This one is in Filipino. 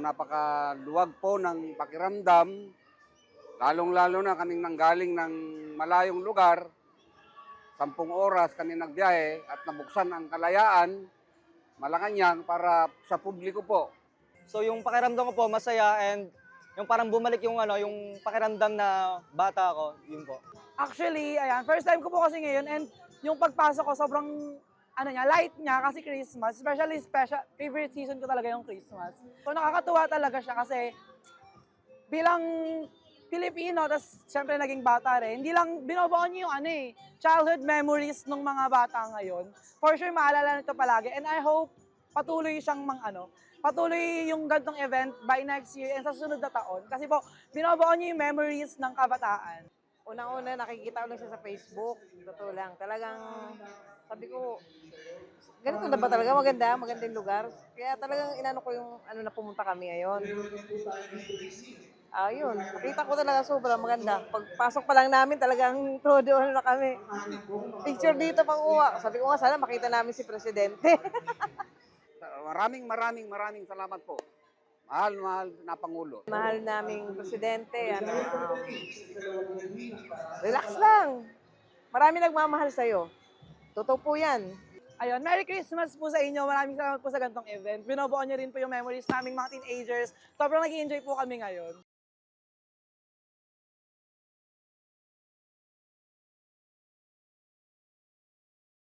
napakaluwag po ng pakiramdam, lalong-lalo na kaming nanggaling ng malayong lugar, 10 oras kami nagbiyahe at nabuksan ang Kalayaan, Malacanang para sa publiko po. So yung pakiramdam ko po masaya and yung parang bumalik yung yung pakiramdam na bata ako, yun po. Actually, ayan, first time ko po kasi ngayon and yung pagpasok ko sobrang light niya kasi Christmas. Especially favorite season ko talaga yung Christmas. So nakakatuwa talaga siya kasi bilang Pilipino, tapos siyempre naging bata rin, hindi lang binobuo niyo yung childhood memories ng mga bata ngayon. For sure, maalala nito palagi. And I hope patuloy siyang patuloy yung gantong event by next year and sa susunod na taon. Kasi po, binobuo niyo yung memories ng kabataan. Unang-una, nakikita ko lang siya sa Facebook. Totoo lang. Talagang, sabi ko, ganito na ba talaga? Magandang lugar. Kaya talagang inano ko yung na pumunta kami ngayon. Yun. Nakita ko talaga sobrang maganda. Pagpasok pa lang namin, talagang todo na kami. Picture dito pang uwa. Sabi ko nga, sana makita namin si Presidente. Maraming salamat po. Mahal na Pangulo. Mahal naming Presidente. Relax lang. Marami nagmamahal sa'yo. Totoo po yan. Ayun, Merry Christmas po sa inyo. Maraming salamat po sa gantong event. Binobuo niyo rin po yung memories naming mga teenagers. Sobrang nag-enjoy po kami ngayon.